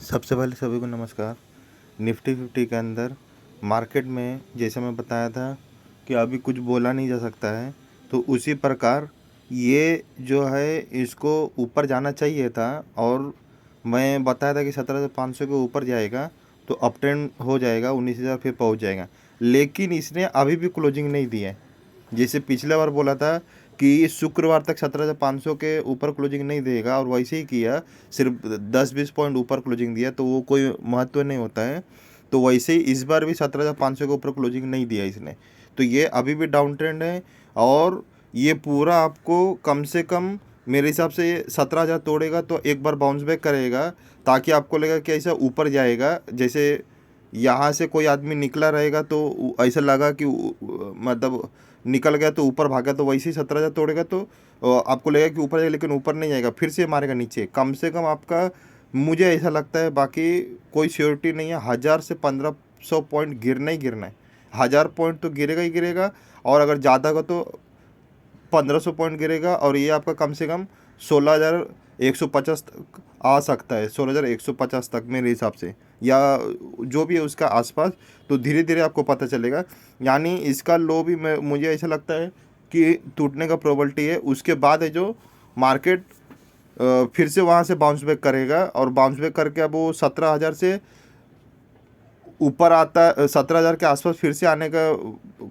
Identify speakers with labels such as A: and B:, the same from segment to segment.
A: सबसे पहले सभी को नमस्कार। निफ्टी 50 के अंदर मार्केट में जैसे मैं बताया था कि अभी कुछ बोला नहीं जा सकता है, तो उसी प्रकार ये जो है इसको ऊपर जाना चाहिए था और मैं बताया था कि 17,500 के ऊपर जाएगा तो अप ट्रेंड हो जाएगा, 19,000 फिर पहुंच जाएगा। लेकिन इसने अभी भी क्लोजिंग नहीं दी है। जैसे पिछले बार बोला था कि शुक्रवार तक 17,500 के ऊपर क्लोजिंग नहीं देगा और वैसे ही किया, सिर्फ 10-20 पॉइंट ऊपर क्लोजिंग दिया तो वो कोई महत्व नहीं होता है। तो वैसे ही इस बार भी 17,500 के ऊपर क्लोजिंग नहीं दिया इसने, तो ये अभी भी डाउन ट्रेंड है। और ये पूरा आपको कम से कम मेरे हिसाब से 17,000 तोड़ेगा तो एक बार बाउंस बैक करेगा, ताकि आपको लगेगा कि ऐसा ऊपर जाएगा। जैसे यहाँ से कोई आदमी निकला रहेगा तो ऐसा लगा कि मतलब निकल गया तो ऊपर भागा, तो वैसे ही 17,000 तोड़ेगा तो आपको लगेगा कि ऊपर जाएगा, लेकिन ऊपर नहीं जाएगा, फिर से मारेगा नीचे। कम से कम आपका, मुझे ऐसा लगता है, बाकी कोई श्योरिटी नहीं है, 1,000 से 1,500 पॉइंट गिरना ही गिरना है। 1,000 पॉइंट तो गिरेगा ही गिरेगा, और अगर ज़्यादा का तो 1,500 पॉइंट गिरेगा, और ये आपका कम से कम 16,150 तक आ सकता है, 16,150 तक मेरे हिसाब से, या जो भी है उसका आसपास। तो धीरे धीरे आपको पता चलेगा, यानी इसका लो भी मुझे ऐसा लगता है कि टूटने का प्रोबेबिलिटी है। उसके बाद है जो मार्केट फिर से वहाँ से बाउंस बैक करेगा, और बाउंस बैक करके अब वो 17,000 से ऊपर आता, 17,000 के आसपास फिर से आने का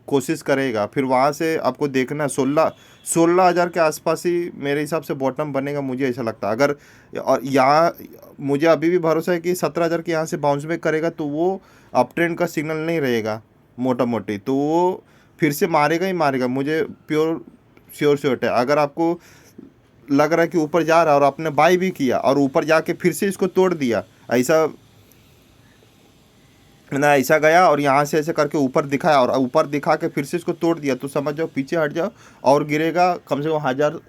A: कोशिश करेगा। फिर वहाँ से आपको देखना 16,000 के आसपास ही मेरे हिसाब से बॉटम बनेगा, मुझे ऐसा लगता है। अगर और यहाँ मुझे अभी भी भरोसा है कि 17,000 के यहाँ से बाउंस बैक करेगा तो वो अप ट्रेंड का सिग्नल नहीं रहेगा मोटा मोटी, तो वो फिर से मारेगा ही मारेगा, मुझे प्योर श्योर है। अगर आपको लग रहा है कि ऊपर जा रहा है और आपने बाई भी किया और ऊपर जाके फिर से इसको तोड़ दिया, ऐसा ना, ऐसा गया और यहाँ से ऐसे करके ऊपर दिखाया और ऊपर दिखा के फिर से इसको तोड़ दिया, तो समझ जाओ पीछे हट जाओ और गिरेगा, कम से कम 1,000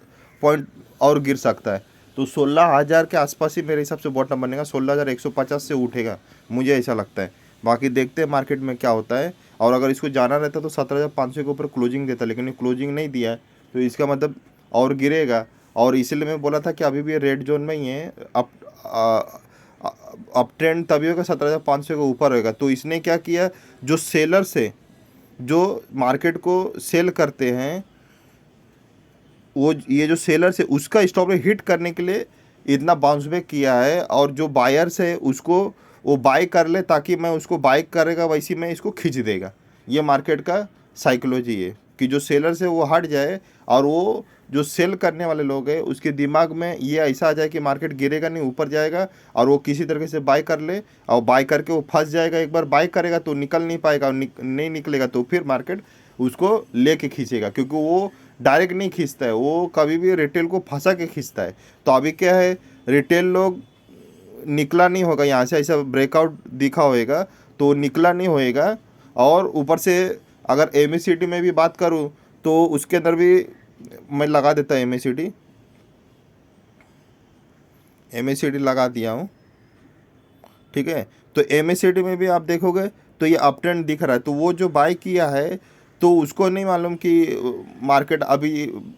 A: पॉइंट और गिर सकता है। तो 16,000 के आसपास ही मेरे हिसाब से बॉटम बनेगा, 16,150 से उठेगा, मुझे ऐसा लगता है। बाकी देखते हैं मार्केट में क्या होता है। और अगर इसको जाना रहता तो 17,500 के ऊपर क्लोजिंग देता, लेकिन ये क्लोजिंग नहीं दिया है, तो इसका मतलब और गिरेगा। और इसीलिए मैं बोला था कि अभी भी रेड जोन में ही है। अप ट्रेंड तभी होगा 17,500 के ऊपर होगा। तो इसने क्या किया, जो सेलर से जो मार्केट को सेल करते हैं, वो ये जो सेलर से उसका स्टॉप रेट हिट करने के लिए इतना बाउंस बैक किया है, और जो बायर्स है उसको वो बाय कर ले, ताकि मैं उसको बाय करेगा वैसे मैं इसको खींच देगा। ये मार्केट का साइकोलॉजी है कि जो सेलर से वो हट जाए, और वो जो सेल करने वाले लोग हैं उसके दिमाग में ये ऐसा आ जाए कि मार्केट गिरेगा नहीं, ऊपर जाएगा, और वो किसी तरीके से बाय कर ले, और बाय करके वो फंस जाएगा। एक बार बाय करेगा तो निकल नहीं पाएगा, और नहीं निकलेगा तो फिर मार्केट उसको लेके खींचेगा, क्योंकि वो डायरेक्ट नहीं खींचता है, वो कभी भी रिटेल को फंसा के खींचता है। तो अभी क्या है, रिटेल लोग निकला नहीं होगा यहाँ से, ऐसा ब्रेकआउट दिखा होएगा तो निकला नहीं होएगा। और ऊपर से अगर एमएसीडी में भी बात करूँ तो उसके अंदर भी मैं लगा देता एमएसीडी लगा दिया हूँ, ठीक है। तो एमएसीडी में भी आप देखोगे तो ये अप ट्रेंड दिख रहा है, तो वो जो बाय किया है तो उसको नहीं मालूम कि मार्केट अभी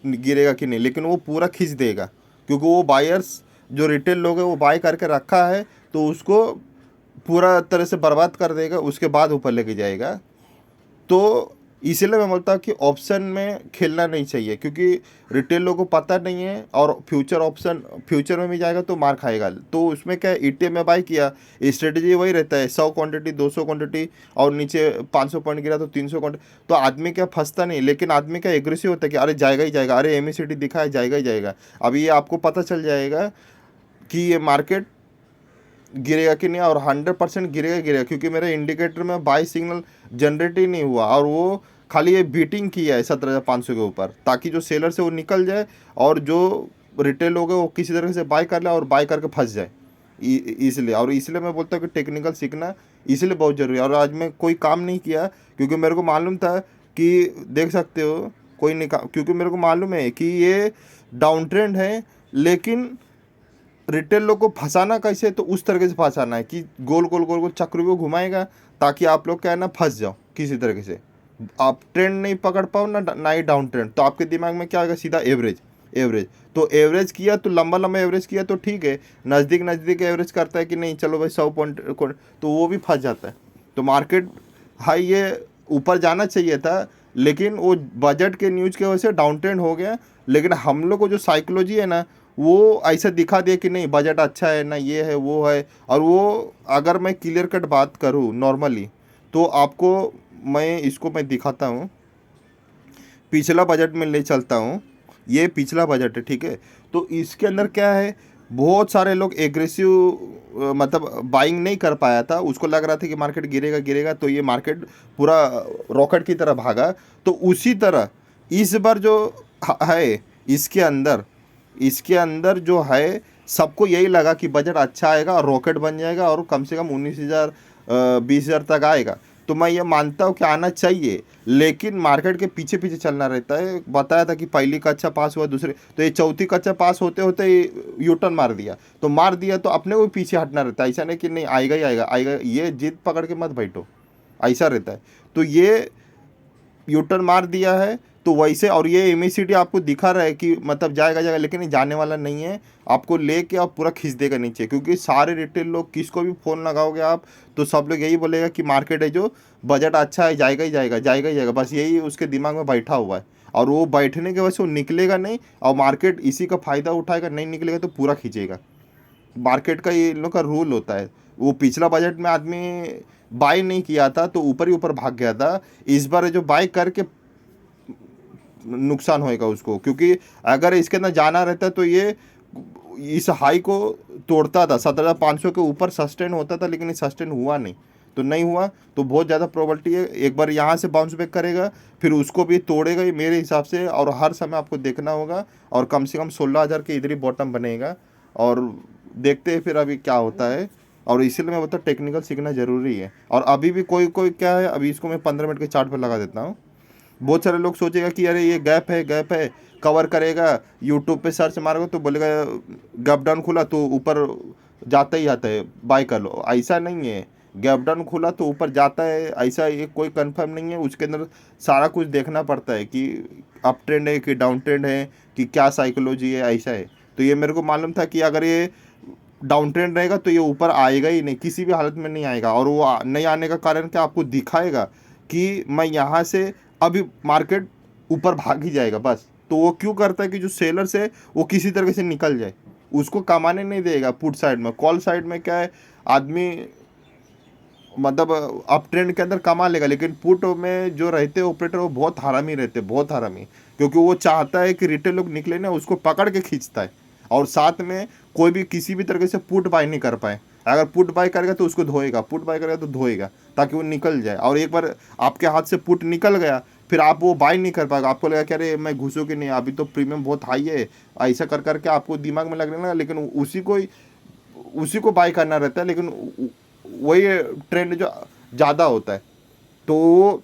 A: गिरेगा कि नहीं, लेकिन वो पूरा खींच देगा, क्योंकि वो बायर्स जो रिटेल लोग हैं वो बाय करके रखा है, तो उसको पूरा तरह से बर्बाद कर देगा, उसके बाद ऊपर लेके जाएगा। तो इसीलिए मैं बोलता हूँ कि ऑप्शन में खेलना नहीं चाहिए, क्योंकि रिटेल लोगों को पता नहीं है, और फ्यूचर में भी जाएगा तो मार खाएगा। तो उसमें क्या, ईटीएम में बाई किया, स्ट्रेटेजी वही रहता है, 100 क्वांटिटी 200 क्वांटिटी, और नीचे 500 पॉइंट गिरा तो 300 क्वांटिटी, तो आदमी क्या फंसता नहीं, लेकिन आदमी क्या एग्रेसिव होता है कि अरे जाएगा ही जाएगा, अरे एमएसीडी दिखा है, जाएगा ही जाएगा। अभी ये आपको पता चल जाएगा कि ये मार्केट गिरेगा कि नहीं, और 100% गिरेगा गिरेगा, क्योंकि मेरे इंडिकेटर में बाई सिग्नल जनरेट ही नहीं हुआ, और वो खाली ये बीटिंग किया है 17,500 के ऊपर, ताकि जो सेलर से वो निकल जाए, और जो रिटेल लोग हैं वो किसी तरह से बाय कर ले और बाय करके फंस जाए। इसलिए मैं बोलता हूँ कि टेक्निकल सीखना इसलिए बहुत ज़रूरी है। और आज मैं कोई काम नहीं किया, क्योंकि मेरे को मालूम था कि देख सकते हो कोई नहीं काम, क्योंकि मेरे को मालूम है कि ये डाउन ट्रेंड है, लेकिन रिटेल लोग को फंसाना कैसे, तो उस तरीके से फंसाना है कि गोल गोल गोल गोल चक्र को घुमाएगा, ताकि आप लोग क्या है ना, फंस जाओ किसी तरीके से। आप ट्रेंड नहीं पकड़ पाओ ना ही डाउन ट्रेंड, तो आपके दिमाग में क्या आएगा, सीधा एवरेज। एवरेज। तो एवरेज किया तो लंबा लंबा एवरेज किया तो ठीक है, नज़दीक नज़दीक एवरेज करता है कि नहीं चलो भाई 100 पॉइंट तो वो भी फंस जाता है। तो मार्केट हाई ये ऊपर जाना चाहिए था, लेकिन वो बजट के न्यूज़ की वजह से डाउन ट्रेंड हो गया। लेकिन हम लोग को जो साइकोलॉजी है ना, वो ऐसा दिखा दिया कि नहीं बजट अच्छा है ना, ये है वो है। और वो अगर मैं क्लियर कट बात करूँ नॉर्मली, तो आपको मैं दिखाता हूँ, पिछला बजट में ले चलता हूँ। ये पिछला बजट है, ठीक है। तो इसके अंदर क्या है, बहुत सारे लोग एग्रेसिव मतलब बाइंग नहीं कर पाया था, उसको लग रहा था कि मार्केट गिरेगा गिरेगा, तो ये मार्केट पूरा रॉकेट की तरह भागा। तो उसी तरह इस बार जो है इसके अंदर जो है, सबको यही लगा कि बजट अच्छा आएगा और रॉकेट बन जाएगा और कम से कम 19,000 20,000 तक आएगा। तो मैं ये मानता हूँ कि आना चाहिए, लेकिन मार्केट के पीछे पीछे चलना रहता है। बताया था कि पहली कक्षा पास हुआ, दूसरे तो ये चौथी कक्षा पास होते होते यू टर्न मार दिया तो अपने को भी पीछे हटना रहता है। ऐसा नहीं कि नहीं आएगा ही आएगा आएगा, ये जिद पकड़ के मत बैठो, ऐसा रहता है। तो ये यू टर्न मार दिया है तो वैसे, और ये इमिसिटी आपको दिखा रहा है कि मतलब जाएगा जाएगा, लेकिन ये जाने वाला नहीं है। आपको लेके आप पूरा खींच देगा नीचे, क्योंकि सारे रिटेल लोग किसको भी फ़ोन लगाओगे आप, तो सब लोग यही बोलेगा कि मार्केट है जो बजट अच्छा है, जाएगा ही जाएगा जाएगा ही जाएगा, बस यही उसके दिमाग में बैठा हुआ है। और वो बैठने की वजह से वो निकलेगा नहीं, और मार्केट इसी का फ़ायदा उठाएगा, नहीं निकलेगा तो पूरा खींचेगा। मार्केट का ये इन लोग का रूल होता है। वो पिछला बजट में आदमी बाय नहीं किया था तो ऊपर ही ऊपर भाग गया था। इस बार जो बाय करके नुकसान होएगा उसको, क्योंकि अगर इसके अंदर जाना रहता तो ये इस हाई को तोड़ता था, 17,500 के ऊपर सस्टेन होता था, लेकिन ये सस्टेन हुआ नहीं। तो नहीं हुआ तो बहुत ज़्यादा प्रोबेबिलिटी है एक बार यहाँ से बाउंस बैक करेगा, फिर उसको भी तोड़ेगा ही मेरे हिसाब से। और हर समय आपको देखना होगा, और कम से कम 16,000 के इधर ही बॉटम बनेगा। और देखते हैं फिर अभी क्या होता है। और इसीलिए मैं बताऊँ टेक्निकल सीखना ज़रूरी है। और अभी भी कोई कोई क्या है, अभी इसको मैं 15 मिनट के चार्ट पर लगा देता हूँ। बहुत सारे लोग सोचेगा कि अरे ये गैप है कवर करेगा, यूट्यूब पे सर्च मारोगे तो बोलेगा गैप डाउन खुला तो ऊपर जाता ही आता है, बाय कर लो। ऐसा नहीं है, गैप डाउन खुला तो ऊपर जाता है, ऐसा ये कोई कंफर्म नहीं है। उसके अंदर सारा कुछ देखना पड़ता है कि अप ट्रेंड है कि डाउन ट्रेंड है, कि क्या साइकोलॉजी है, ऐसा है। तो ये मेरे को मालूम था कि अगर ये डाउन ट्रेंड रहेगा तो ये ऊपर आएगा ही नहीं, किसी भी हालत में नहीं आएगा। और वो नहीं आने का कारण क्या आपको दिखाएगा कि मैं यहाँ से अभी मार्केट ऊपर भाग ही जाएगा बस। तो वो क्यों करता है कि जो सेलर्स है वो किसी तरीके से निकल जाए, उसको कमाने नहीं देगा। पुट साइड में, कॉल साइड में क्या है, आदमी मतलब अप ट्रेंड के अंदर कमा लेगा, लेकिन पुट में जो रहते हैं ऑपरेटर वो बहुत हरामी रहते हैं, बहुत हरामी। क्योंकि वो चाहता है कि रिटेल लोग निकले ना, उसको पकड़ के खींचता है। और साथ में कोई भी किसी भी तरीके से पुट बाय नहीं कर पाए। अगर पुट बाय करेगा तो उसको धोएगा, पुट बाय करेगा तो धोएगा, ताकि वो निकल जाए। और एक बार आपके हाथ से पुट निकल गया, फिर आप वो बाय नहीं कर पाएगा। आपको लगा कि अरे मैं घुसूँ कि नहीं, अभी तो प्रीमियम बहुत हाई है, ऐसा कर करके आपको दिमाग में लगने लगा। लेकिन उसी को बाय करना रहता है, लेकिन वही ट्रेंड जो ज़्यादा होता है, तो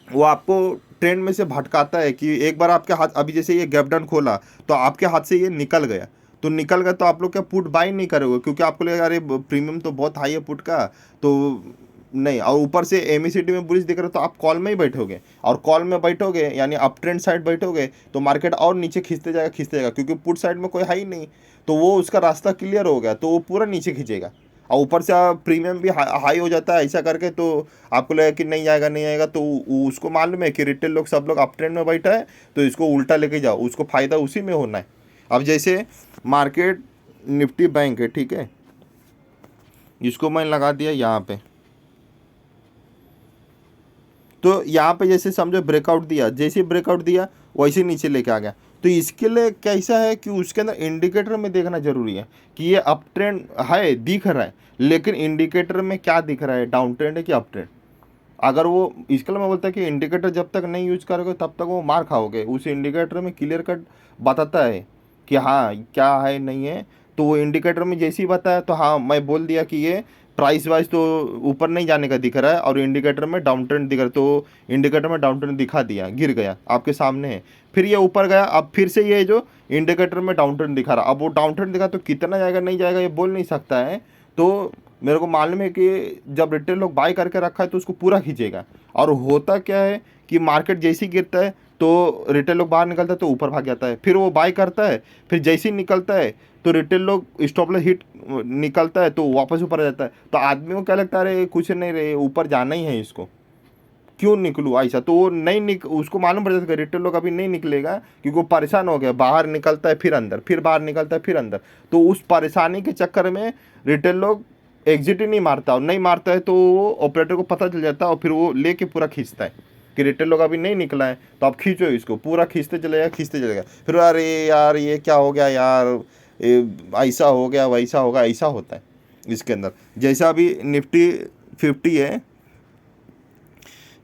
A: वो आपको ट्रेंड में से भटकाता है। कि एक बार आपके हाथ, अभी जैसे ये गैप डाउन खोला तो आपके हाथ से ये निकल गया, तो आप लोग क्या पुट बाय नहीं करोगे, क्योंकि आपको लगेगा अरे प्रीमियम तो बहुत हाई है पुट का, तो नहीं। और ऊपर से एमएसीडी में बुलिश दिख रहा है तो आप कॉल में ही बैठोगे, और कॉल में बैठोगे यानी अप ट्रेंड साइड बैठोगे, तो मार्केट और नीचे खींचते जाएगा, क्योंकि पुट साइड में कोई है ही नहीं। तो वो उसका रास्ता क्लियर हो गया, तो वो पूरा नीचे खींचेगा। और ऊपर से प्रीमियम भी हाई हो जाता है ऐसा करके, तो आपको लगेगा कि नहीं आएगा नहीं आएगा। तो उसको मालूम है कि रिटेल लोग सब लोग अप ट्रेंड में बैठा है, तो इसको उल्टा लेके जाओ, उसको फ़ायदा उसी में होना है। अब जैसे मार्केट निफ्टी बैंक है, ठीक है, इसको मैं लगा दिया यहाँ पे। तो यहाँ पे जैसे समझो ब्रेकआउट दिया, जैसे ब्रेकआउट दिया वैसे नीचे लेके आ गया। तो इसके लिए कैसा है कि उसके अंदर इंडिकेटर में देखना जरूरी है कि ये अप ट्रेंड है दिख रहा है, लेकिन इंडिकेटर में क्या दिख रहा है, डाउन ट्रेंड है कि अप ट्रेंड। अगर वो, इसके लिए मैं बोलता है कि इंडिकेटर जब तक नहीं यूज करोगे तब तक वो मार खाओगे। उस इंडिकेटर में क्लियर कट बताता है कि हाँ क्या है नहीं है। तो वो इंडिकेटर में जैसे ही बताया तो हाँ मैं बोल दिया कि ये प्राइस वाइज तो ऊपर नहीं जाने का दिख रहा है, और इंडिकेटर में डाउन ट्रेंड दिख रहा है, तो इंडिकेटर में डाउन ट्रेंड दिखा दिया, गिर गया आपके सामने है। फिर ये ऊपर गया, अब फिर से ये जो इंडिकेटर में डाउन ट्रेंड दिखा रहा, अब वो डाउन ट्रेंड दिखा तो कितना जाएगा नहीं जाएगा ये बोल नहीं सकता है। तो मेरे को मालूम है कि जब रिटेल लोग बाय करके रखा है तो उसको पूरा खींचेगा। और होता क्या है कि मार्केट जैसे ही गिरता है तो रिटेल लोग बाहर निकलता है तो ऊपर भाग जाता है, फिर वो बाय करता है, फिर जैसे ही निकलता है तो रिटेल लोग स्टॉप लॉस हिट निकलता है तो वापस ऊपर आ जाता है। तो आदमी को क्या लगता है, अरे कुछ नहीं रहे, ऊपर जाना ही है इसको, क्यों निकलूँ ऐसा। तो वो नहीं उसको मालूम पड़ जाता है रिटेल लोग अभी नहीं निकलेगा, क्योंकि वो परेशान हो गया, बाहर निकलता है फिर अंदर, फिर बाहर निकलता है फिर अंदर। तो उस परेशानी के चक्कर में रिटेल लोग एग्जिट ही नहीं मारता, और नहीं मारता है तो वो ऑपरेटर को पता चल जाता है और फिर वो लेके पूरा खींचता है कि रिटेल लोग अभी नहीं निकला है तो आप खींचो इसको, पूरा खींचते चलेगा खींचते चलेगा। फिर अरे यार ये क्या हो गया यार, ऐसा हो गया वैसा होगा, ऐसा होता है इसके अंदर। जैसा अभी निफ्टी 50 है,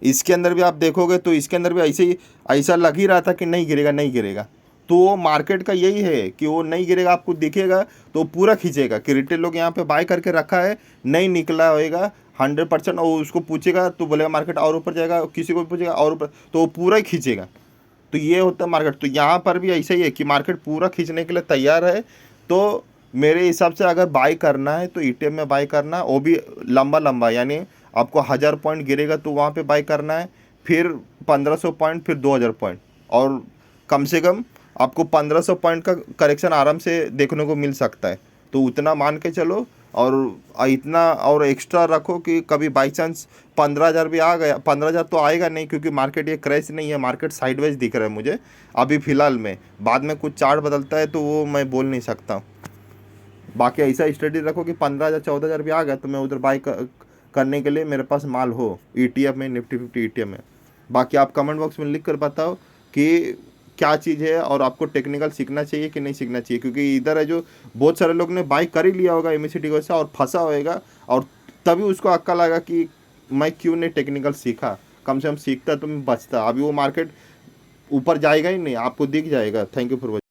A: इसके अंदर भी आप देखोगे तो इसके अंदर भी ऐसे ही ऐसा लग ही रहा था कि नहीं गिरेगा नहीं गिरेगा। तो मार्केट का यही है कि वो नहीं गिरेगा, आपको दिखेगा तो पूरा खींचेगा कि रिटेल लोग यहाँ पे बाय करके रखा है, नहीं निकला होएगा 100%, और उसको पूछेगा तो बोलेगा मार्केट और ऊपर जाएगा, किसी को भी पूछेगा और ऊपर, तो वो पूरा ही खींचेगा। तो ये होता है मार्केट। तो यहाँ पर भी ऐसा ही है कि मार्केट पूरा खींचने के लिए तैयार है। तो मेरे हिसाब से अगर बाय करना है तो ईटीएफ में बाय करना, वो भी लंबा लंबा, यानी आपको 1000 पॉइंट गिरेगा तो वहाँ पे बाय करना है, फिर 1500 पॉइंट, फिर 2000 पॉइंट, और कम से कम आपको 1500 पॉइंट का करेक्शन आराम से देखने को मिल सकता है। तो उतना मान के चलो, और इतना और एक्स्ट्रा रखो कि कभी बाई चांस 15,000 भी आ गया। 15,000 तो आएगा नहीं, क्योंकि मार्केट ये क्रैश नहीं है, मार्केट साइडवेज दिख रहा है मुझे अभी फ़िलहाल में। बाद में कुछ चार्ट बदलता है तो वो मैं बोल नहीं सकता। बाकी ऐसा स्टडी रखो कि 15,000 14,000 भी आ गया तो मैं उधर बाई करने के लिए मेरे पास माल हो ईटीएफ में, निफ्टी 50 ईटीएफ में। बाकी आप कमेंट बॉक्स में लिख कर बताओ कि क्या चीज़ है और आपको टेक्निकल सीखना चाहिए कि नहीं सीखना चाहिए। क्योंकि इधर है जो बहुत सारे लोग ने बाई कर ही लिया होगा एमएससीडी को से और फंसा होएगा, और तभी उसको अक्ल आएगा कि मैं क्यों नहीं टेक्निकल सीखा, कम से कम सीखता तो मैं बचता। अभी वो मार्केट ऊपर जाएगा ही नहीं, आपको दिख जाएगा। Thank you for watching.